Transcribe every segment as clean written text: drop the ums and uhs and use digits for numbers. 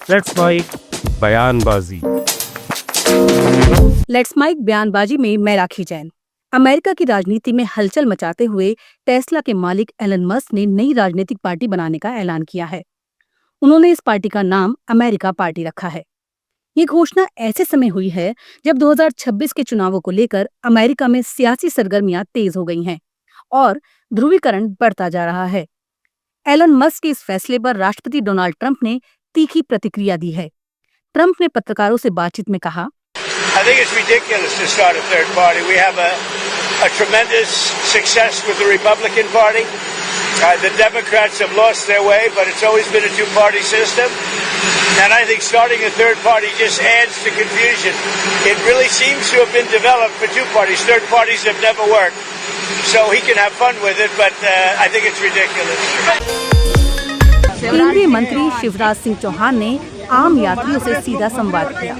Let's mic बयानबाजी। Let's mic बयानबाजी में मैं राखी जैन। अमेरिका की राजनीति में हलचल मचाते हुए टेस्ला के मालिक एलन मस्क ने नई राजनीतिक पार्टी बनाने का ऐलान किया है। उन्होंने इस पार्टी का नाम अमेरिका पार्टी रखा है। ये घोषणा ऐसे समय हुई है जब 2026 के चुनावों को लेकर अमेरिका में सियासी सरगर्मियां तेज हो गई हैं और ध्रुवीकरण बढ़ता जा रहा है। एलन मस्क के इस फैसले पर राष्ट्रपति डोनाल्ड ट्रंप ने तीखी प्रतिक्रिया दी है। ट्रंप ने पत्रकारों से बातचीत में कहा, I think it's ridiculous to start a third party. We have a tremendous success with the Republican Party. The Democrats have lost their way, but it's always been a two-party system. And I think starting a third party just adds to confusion. It really seems to have been developed for two parties. Third parties have never worked. So he can have fun with it, but I think it's ridiculous. केंद्रीय मंत्री शिवराज सिंह चौहान ने आम यात्रियों से सीधा संवाद किया।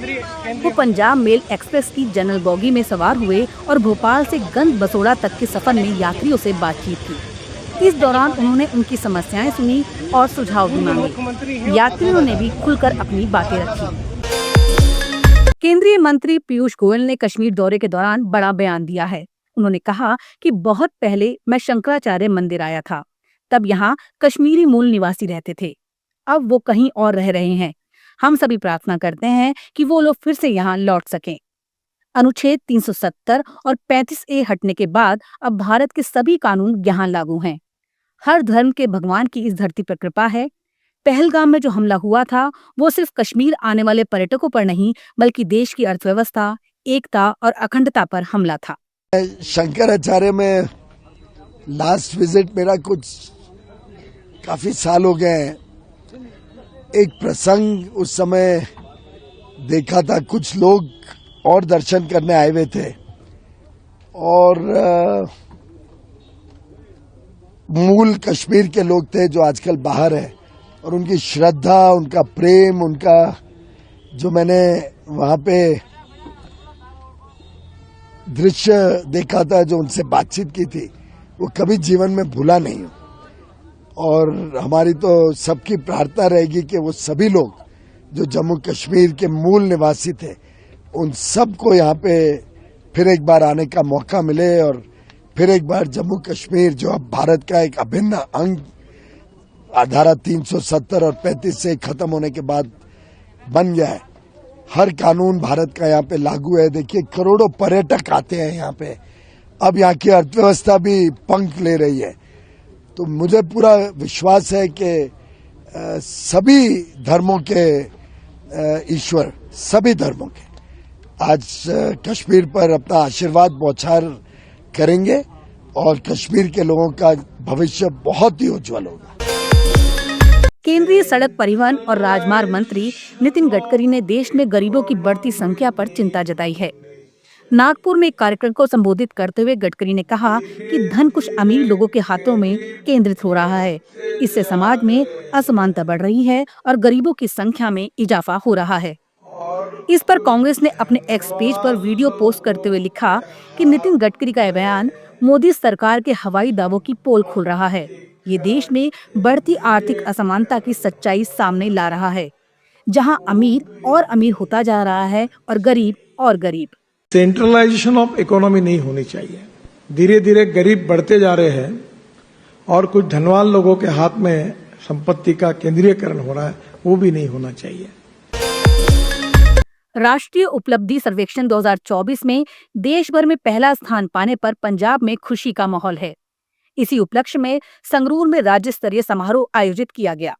वो पंजाब मेल एक्सप्रेस की जनरल बोगी में सवार हुए और भोपाल से गंज बसोड़ा तक के सफर में यात्रियों से बातचीत की। इस दौरान उन्होंने उनकी समस्याएं सुनी और सुझाव भी मांगे। यात्रियों ने भी खुलकर अपनी बातें रखी। केंद्रीय मंत्री पीयूष गोयल ने कश्मीर दौरे के दौरान बड़ा बयान दिया है। उन्होंने कहा कि बहुत पहले मैं शंकराचार्य मंदिर आया था, तब यहाँ कश्मीरी मूल निवासी रहते थे। अब वो कहीं और रह रहे हैं। हम सभी प्रार्थना करते हैं कि वो लोग फिर से यहाँ लौट सकें। अनुच्छेद 370 और 35A हटने के बाद अब भारत के सभी कानून यहाँ लागू हैं। हर धर्म के भगवान की इस धरती पर कृपा है। पहलगाम में जो हमला हुआ था वो सिर्फ कश्मीर आने वाले पर्यटकों पर नहीं, बल्कि देश की अर्थव्यवस्था, एकता और अखंडता पर हमला था। शंकराचार्य में लास्ट विजिट मेरा कुछ काफी साल हो गए हैं। एक प्रसंग उस समय देखा था, कुछ लोग और दर्शन करने आए हुए थे और मूल कश्मीर के लोग थे जो आजकल बाहर है, और उनकी श्रद्धा, उनका प्रेम, उनका जो मैंने वहां पे दृश्य देखा था, जो उनसे बातचीत की थी, वो कभी जीवन में भूला नहीं हूं। और हमारी तो सबकी प्रार्थना रहेगी कि वो सभी लोग जो जम्मू कश्मीर के मूल निवासी थे, उन सबको यहाँ पे फिर एक बार आने का मौका मिले और फिर एक बार जम्मू कश्मीर जो अब भारत का एक अभिन्न अंग धारा 370 और 35 से खत्म होने के बाद बन गया है। हर कानून भारत का यहाँ पे लागू है। देखिए, करोड़ों पर्यटक आते हैं यहाँ पे। अब यहाँ की अर्थव्यवस्था भी पंख ले रही है। तो मुझे पूरा विश्वास है कि सभी धर्मों के ईश्वर, सभी धर्मों के आज कश्मीर पर अपना आशीर्वाद बौछार करेंगे और कश्मीर के लोगों का भविष्य बहुत ही उज्जवल होगा। केंद्रीय सड़क परिवहन और राजमार्ग मंत्री नितिन गडकरी ने देश में गरीबों की बढ़ती संख्या पर चिंता जताई है। नागपुर में एक कार्यक्रम को संबोधित करते हुए गडकरी ने कहा कि धन कुछ अमीर लोगों के हाथों में केंद्रित हो रहा है। इससे समाज में असमानता बढ़ रही है और गरीबों की संख्या में इजाफा हो रहा है। इस पर कांग्रेस ने अपने एक्स पेज पर वीडियो पोस्ट करते हुए लिखा कि नितिन गडकरी का बयान मोदी सरकार के हवाई दावों की पोल खोल रहा है। ये देश में बढ़ती आर्थिक असमानता की सच्चाई सामने ला रहा है, जहां अमीर और अमीर होता जा रहा है और गरीब और गरीब। सेंट्रलाइजेशन ऑफ इकोनॉमी नहीं होनी चाहिए। धीरे धीरे गरीब बढ़ते जा रहे हैं और कुछ धनवान लोगों के हाथ में संपत्ति का केंद्रीयकरण हो रहा है, वो भी नहीं होना चाहिए। राष्ट्रीय उपलब्धि सर्वेक्षण 2024 में देश भर में पहला स्थान पाने पर पंजाब में खुशी का माहौल है। इसी उपलक्ष्य में संगरूर में राज्य स्तरीय समारोह आयोजित किया गया।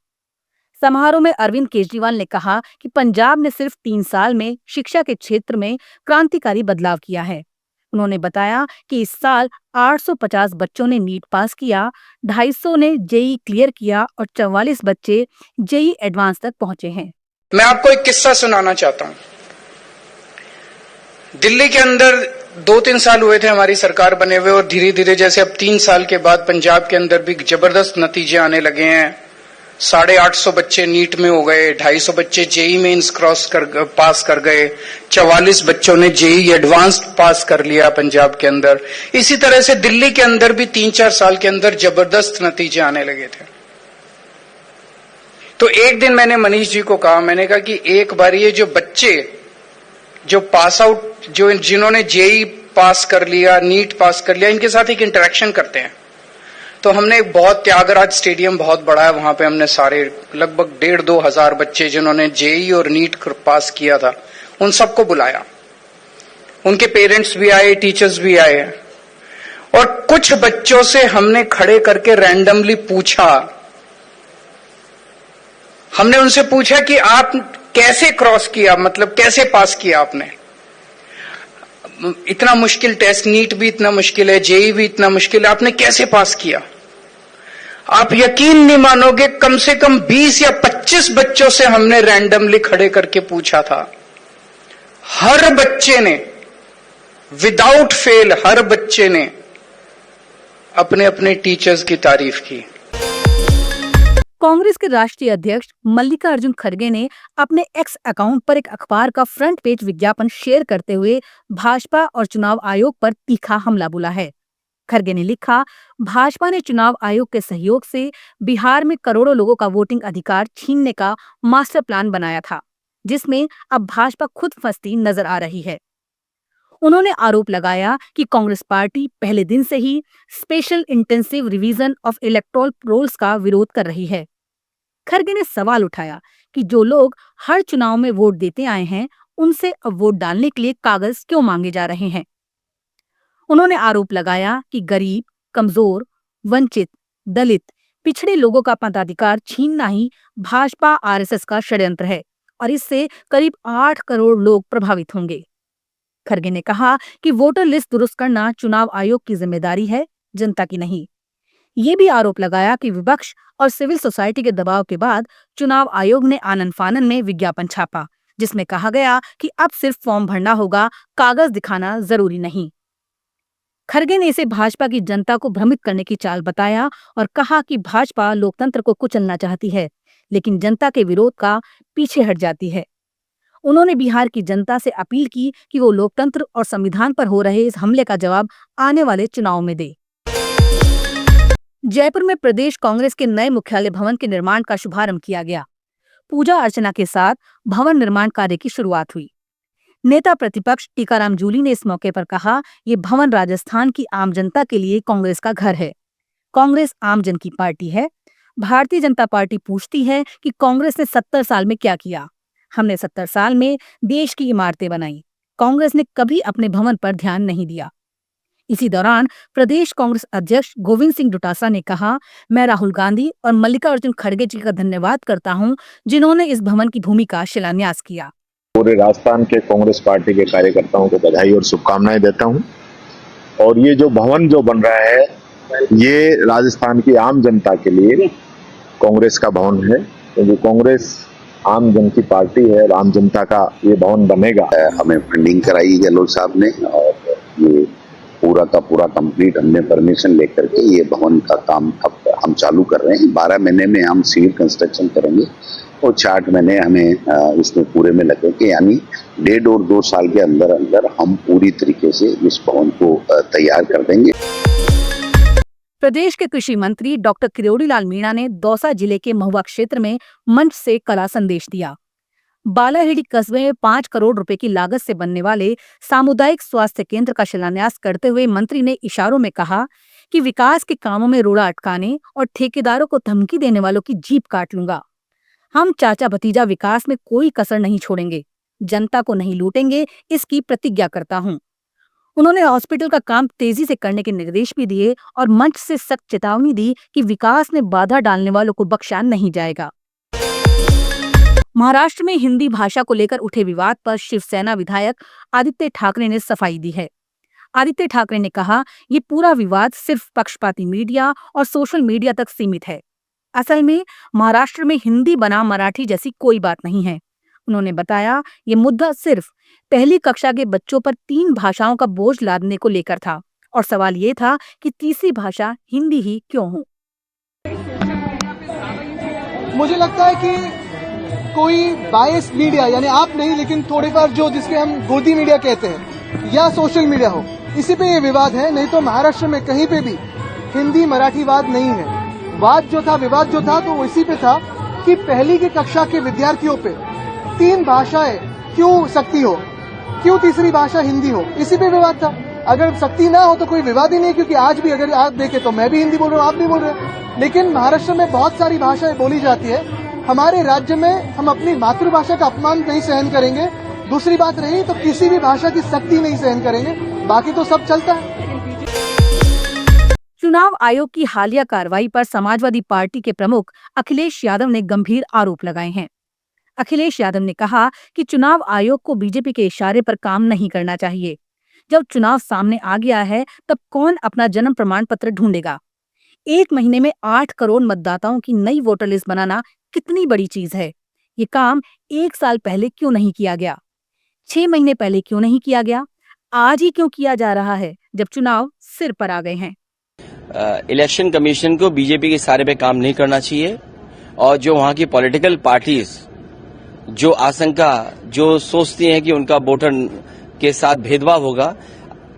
समारोह में अरविंद केजरीवाल ने कहा कि पंजाब ने सिर्फ 3 साल में शिक्षा के क्षेत्र में क्रांतिकारी बदलाव किया है। उन्होंने बताया कि इस साल 850 बच्चों ने नीट पास किया, 250 ने जेईई क्लियर किया और 44 बच्चे जेईई एडवांस तक पहुंचे हैं। मैं आपको एक किस्सा सुनाना चाहता हूं। दिल्ली के अंदर 2-3 साल हुए थे हमारी सरकार बने हुए, और धीरे धीरे जैसे अब 3 साल के बाद पंजाब के अंदर भी जबरदस्त नतीजे आने लगे हैं। 850 बच्चे नीट में हो गए, 250 बच्चे जेईई मेंस पास कर गए, 44 बच्चों ने जेईई एडवांस्ड पास कर लिया पंजाब के अंदर। इसी तरह से दिल्ली के अंदर भी 3-4 साल के अंदर जबरदस्त नतीजे आने लगे थे। तो एक दिन मैंने मनीष जी को कहा, मैंने कहा कि एक बार ये जो बच्चे जो पास आउट, जो जिन्होंने जेई पास कर लिया, नीट पास कर लिया, इनके साथ एक इंटरेक्शन करते हैं। तो हमने एक बहुत, त्यागराज स्टेडियम बहुत बड़ा है, वहां पे हमने सारे लगभग 1,500-2 हजार बच्चे जिन्होंने जेई और नीट पास किया था, उन सबको बुलाया। उनके पेरेंट्स भी आए, टीचर्स भी आए, और कुछ बच्चों से हमने खड़े करके रैंडमली पूछा, हमने उनसे पूछा कि आप कैसे क्रॉस किया, मतलब कैसे पास किया आपने, इतना मुश्किल टेस्ट, नीट भी इतना मुश्किल है, जेई भी इतना मुश्किल है, आपने कैसे पास किया? आप यकीन नहीं मानोगे, कम से कम 20 या 25 बच्चों से हमने रैंडमली खड़े करके पूछा था। हर बच्चे ने विदाउट फेल, हर बच्चे ने अपने अपने टीचर्स की तारीफ की। कांग्रेस के राष्ट्रीय अध्यक्ष मल्लिकार्जुन खड़गे ने अपने एक्स अकाउंट पर एक अखबार का फ्रंट पेज विज्ञापन शेयर करते हुए भाजपा और चुनाव आयोग पर तीखा हमला बोला है। खड़गे ने लिखा, भाजपा ने चुनाव आयोग के सहयोग से बिहार में करोड़ों लोगों का वोटिंग अधिकार छीनने का मास्टर प्लान बनाया था, जिसमें अब भाजपा खुद फंसती नजर आ रही है। उन्होंने आरोप लगाया कि कांग्रेस पार्टी पहले दिन से ही special intensive revision of electoral rolls का विरोध कर रही है। खड़गे ने सवाल उठाया कि जो लोग हर चुनाव में वोट देते आए हैं, उनसे अब वोट डालने के लिए कागज क्यों मांगे जा रहे हैं। उन्होंने आरोप लगाया कि गरीब, कमजोर, वंचित, दलित, पिछड़े लोगों का मताधिकार छीनना ही भाजपा आरएसएस का षड्यंत्र है और इससे करीब 8 करोड़ लोग प्रभावित होंगे। खड़गे ने कहा कि वोटर लिस्ट दुरुस्त करना चुनाव आयोग की जिम्मेदारी है, जनता की नहीं। ये भी आरोप लगाया कि विपक्ष और सिविल सोसाइटी के दबाव के बाद चुनाव आयोग ने आनन फानन में विज्ञापन छापा, जिसमें कहा गया कि अब सिर्फ फॉर्म भरना होगा, कागज दिखाना जरूरी नहीं। खड़गे ने इसे भाजपा की जनता को भ्रमित करने की चाल बताया और कहा कि भाजपा लोकतंत्र को कुचलना चाहती है, लेकिन जनता के विरोध का पीछे हट जाती है। उन्होंने बिहार की जनता से अपील की कि वो लोकतंत्र और संविधान पर हो रहे इस हमले का जवाब आने वाले चुनाव में दे। जयपुर में प्रदेश कांग्रेस के नए मुख्यालय भवन के निर्माण का शुभारंभ किया गया। पूजा अर्चना के साथ भवन निर्माण कार्य की शुरुआत हुई। नेता प्रतिपक्ष टीकाराम जूली ने इस मौके पर कहा, ये भवन राजस्थान की आम जनता के लिए कांग्रेस का घर है। कांग्रेस आम जन की पार्टी है। भारतीय जनता पार्टी पूछती है कि कांग्रेस ने 70 साल में क्या किया। हमने 70 साल में देश की इमारतें बनाई। कांग्रेस ने कभी अपने भवन पर ध्यान नहीं दिया। इसी दौरान प्रदेश कांग्रेस अध्यक्ष गोविंद सिंह डोटासरा ने कहा, मैं राहुल गांधी और मल्लिकार्जुन खड़गे जी का धन्यवाद करता हूं, जिन्होंने इस भवन की भूमि का शिलान्यास किया। पूरे राजस्थान के कांग्रेस पार्टी के कार्यकर्ताओं को बधाई और शुभकामनाएं देता हूं। और ये जो भवन जो बन रहा है, ये राजस्थान की आम जनता के लिए कांग्रेस का भवन है, क्योंकि कांग्रेस आम जन की पार्टी है। आम जनता का ये भवन बनेगा। हमें फंडिंग कराई गहलोत साहब ने और ये पूरा का पूरा कंप्लीट हमने परमिशन लेकर के ये भवन का काम अब हम चालू कर रहे हैं। 12 महीने में हम सिविल कंस्ट्रक्शन करेंगे और 6 महीने हमें इसमें पूरे में लगेंगे, यानी 1.5 और 2 साल के अंदर अंदर हम पूरी तरीके से इस भवन को तैयार कर देंगे। प्रदेश के कृषि मंत्री डॉक्टर किरोड़ी लाल मीणा ने दौसा जिले के महुआ क्षेत्र में मंच से कला संदेश दिया। बालाहिड़ी कस्बे में 5 करोड़ रुपए की लागत से बनने वाले सामुदायिक स्वास्थ्य केंद्र का शिलान्यास करते हुए मंत्री ने इशारों में कहा कि विकास के कामों में रोड़ा अटकाने और ठेकेदारों को धमकी देने वालों की जीभ काट लूंगा। हम चाचा भतीजा विकास में कोई कसर नहीं छोड़ेंगे, जनता को नहीं लूटेंगे, इसकी प्रतिज्ञा करता हूं। उन्होंने हॉस्पिटल का काम तेजी से करने के निर्देश भी दिए और मंच से सख्त चेतावनी दी कि विकास में बाधा डालने वालों को बख्शा नहीं जाएगा। महाराष्ट्र में हिंदी भाषा को लेकर उठे विवाद पर शिवसेना विधायक आदित्य ठाकरे ने सफाई दी है। आदित्य ठाकरे ने कहा, ये पूरा विवाद सिर्फ पक्षपाती मीडिया और सोशल मीडिया तक सीमित है। असल में महाराष्ट्र में हिंदी बनाम मराठी जैसी कोई बात नहीं है। उन्होंने बताया, ये मुद्दा सिर्फ पहली कक्षा के बच्चों पर 3 भाषाओं का बोझ लादने को लेकर था और सवाल ये था कि तीसरी भाषा हिंदी ही क्यों हो। मुझे लगता है कि कोई बायस मीडिया, यानी आप नहीं, लेकिन थोड़ी बार जो जिसके हम गोदी मीडिया कहते हैं या सोशल मीडिया हो, इसी पे ये विवाद है। नहीं तो महाराष्ट्र में कहीं पे भी हिंदी मराठी वाद नहीं है। वाद जो था, विवाद जो था, तो वो इसी पे था कि पहली की कक्षा के विद्यार्थियों पे 3 भाषाएं क्यों सख्ती हो, क्यों तीसरी भाषा हिंदी हो, इसी पे विवाद था। अगर सख्ती ना हो तो कोई विवाद ही नहीं, क्योंकि आज भी अगर आप देखें तो मैं भी हिंदी बोल रहा हूँ, आप भी बोल रहे हैं। लेकिन महाराष्ट्र में बहुत सारी भाषाएं बोली जाती है। हमारे राज्य में हम अपनी मातृभाषा का अपमान नहीं सहन करेंगे। दूसरी बात रही तो किसी भी भाषा की सख्ती नहीं सहन करेंगे, बाकी तो सब चलता है। चुनाव आयोग की हालिया कार्रवाई पर समाजवादी पार्टी के प्रमुख अखिलेश यादव ने गंभीर आरोप लगाए हैं। अखिलेश यादव ने कहा कि चुनाव आयोग को बीजेपी के इशारे पर काम नहीं करना चाहिए। जब चुनाव सामने आ गया है तब कौन अपना जन्म प्रमाण पत्र ढूंढेगा? 1 महीने में 8 करोड़ मतदाताओं की नई वोटर लिस्ट बनाना कितनी बड़ी चीज है। ये काम 1 साल पहले क्यों नहीं किया गया? 6 महीने पहले क्यों नहीं किया गया? आज ही क्यों किया जा रहा है जब चुनाव सिर पर आ गए हैं? इलेक्शन कमीशन को बीजेपी के इशारे पे काम नहीं करना चाहिए और जो वहां की पॉलिटिकल पार्टीज जो आशंका जो सोचती हैं कि उनका वोटर के साथ भेदभाव होगा,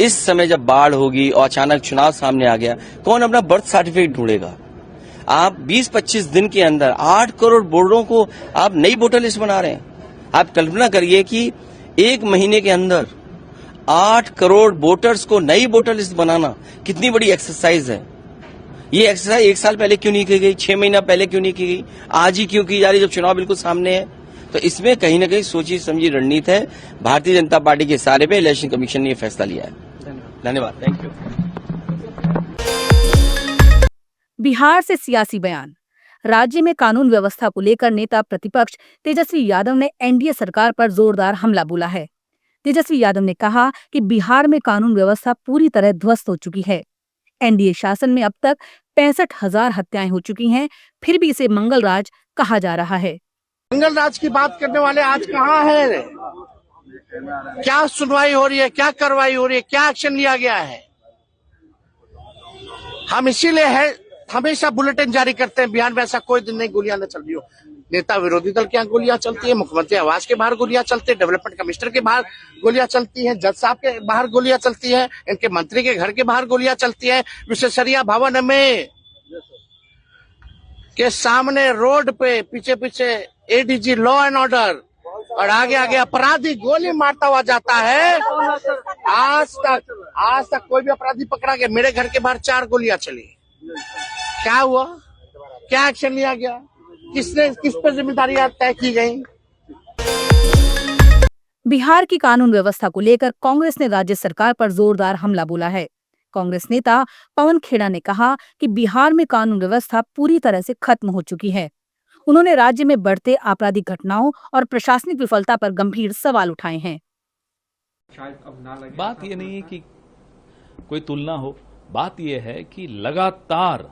इस समय जब बाढ़ होगी और अचानक चुनाव सामने आ गया, कौन अपना बर्थ सर्टिफिकेट ढूंढेगा? आप 20-25 दिन के अंदर 8 करोड़ वोटरों को आप नई वोटर लिस्ट बना रहे हैं। आप कल्पना करिए कि 1 महीने के अंदर 8 करोड़ वोटर्स को नई वोटर लिस्ट बनाना कितनी बड़ी एक्सरसाइज है। ये एक्सरसाइज 1 साल पहले क्यों नहीं की गई? 6 महीना पहले क्यों नहीं की गई? आज ही क्यों की जा रही जब चुनाव बिल्कुल सामने है? तो इसमें कहीं ना कहीं सोची समझी रणनीति है। भारतीय जनता पार्टी के इशारे पे इलेक्शन कमीशन ने यह फैसला लिया है। धन्यवाद। Thank you. बिहार से सियासी बयान। राज्य में कानून व्यवस्था को लेकर नेता प्रतिपक्ष तेजस्वी यादव ने एनडीए सरकार पर जोरदार हमला बोला है। तेजस्वी यादव ने कहा कि बिहार में कानून व्यवस्था पूरी तरह ध्वस्त हो चुकी है। एनडीए शासन में अब तक 65,000 हत्याएं हो चुकी हैं, फिर भी इसे मंगल राज कहा जा रहा है। मंगल राज की बात करने वाले आज कहाँ हैं? क्या सुनवाई हो रही है? क्या कार्रवाई हो रही है? क्या एक्शन लिया गया है? हम इसीलिए है हमेशा बुलेटिन जारी करते हैं, बिहार में ऐसा कोई दिन नहीं गोलियां न चल रही हो। नेता विरोधी दल के यहाँ गोलियां चलती है, मुख्यमंत्री आवास के बाहर गोलियां चलती है, डेवलपमेंट कमिश्नर के बाहर गोलियां चलती हैं, जज साहब के बाहर गोलियां चलती है, इनके मंत्री के घर के बाहर गोलियां चलती है, विशेषरिया भवन में के सामने रोड पे पीछे पीछे एडीजी लॉ एंड ऑर्डर और आगे आगे अपराधी गोली मारता हुआ जाता है। आज तक कोई भी अपराधी पकड़ा गया? मेरे घर के बाहर 4 गोलियां चली। क्या हुआ? क्या एक्शन लिया गया? किस पर जिम्मेदारी तय की गई? बिहार की कानून व्यवस्था को लेकर कांग्रेस ने राज्य सरकार पर जोरदार हमला बोला है। कांग्रेस नेता पवन खेड़ा ने कहा कि बिहार में कानून व्यवस्था पूरी तरह से खत्म हो चुकी है। उन्होंने राज्य में बढ़ते आपराधिक घटनाओं और प्रशासनिक विफलता पर गंभीर सवाल उठाए हैं। बात ये नहीं है कि कोई तुलना हो, बात यह है कि लगातार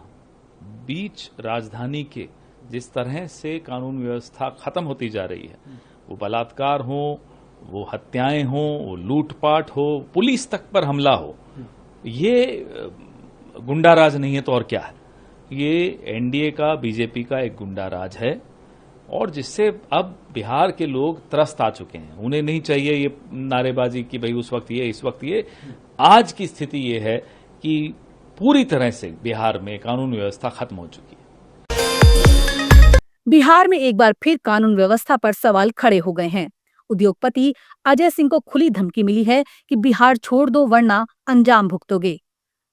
बीच राजधानी के जिस तरह से कानून व्यवस्था खत्म होती जा रही है, वो बलात्कार हो, वो हत्याएं हो, वो लूटपाट हो, पुलिस तक पर हमला हो, ये गुंडा राज नहीं है तो और क्या है? ये एनडीए का, बीजेपी का एक गुंडा राज है और जिससे अब बिहार के लोग त्रस्त आ चुके हैं। उन्हें नहीं चाहिए ये नारेबाजी कि भाई उस वक्त ये, इस वक्त ये। आज की स्थिति ये है कि पूरी तरह से बिहार में कानून व्यवस्था खत्म हो चुकी है। बिहार में एक बार फिर कानून व्यवस्था पर सवाल खड़े हो गए हैं। उद्योगपति अजय सिंह को खुली धमकी मिली है कि बिहार छोड़ दो वरना अंजाम भुगतोगे।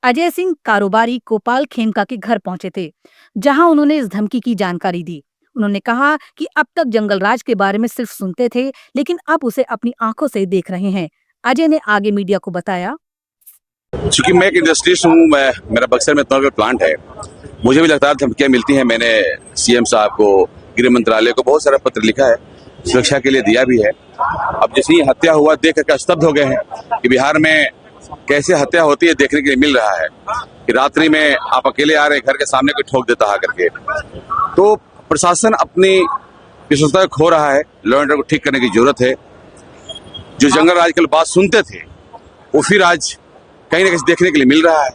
अजय सिंह कारोबारी गोपाल खेमका के घर पहुंचे थे, जहां उन्होंने इस धमकी की जानकारी दी। उन्होंने कहा कि अब तक जंगल राज के बारे में सिर्फ सुनते थे, लेकिन अब उसे अपनी आंखों से देख रहे हैं। अजय ने आगे मीडिया को बताया, चूंकि मैं एक इंडस्ट्रियलिस्ट हूँ, मेरा बक्सर में इतना प्लांट है, मुझे भी लगता है धमकियां मिलती हैं। मैंने सीएम साहब को, गृह मंत्रालय को बहुत सारा पत्र लिखा है, सुरक्षा के लिए दिया भी है। अब जैसे ही हत्या हुआ देख करके स्तब्ध हो गए हैं कि बिहार में कैसे हत्या होती है देखने के लिए मिल रहा है कि रात्रि में आप अकेले आ रहे घर के सामने कोई ठोक देता है करके। तो प्रशासन अपनी विश्वसनीयता खो रहा है। लॉ एंड ऑर्डर को ठीक करने की जरूरत है। जो जंगल राज की बात सुनते थे वो फिर आज कहीं ना कहीं देखने के लिए मिल रहा है।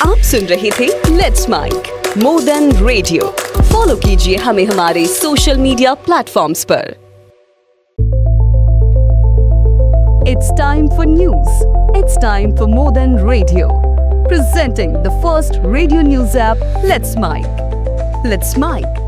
आप सुन रहे थे let's mic more than radio. Follow कीजिए हमें हमारे सोशल मीडिया प्लेटफॉर्म्स पर। It's time for news. It's time for more than radio. Presenting the first radio news app, Let's Mic. Let's mic.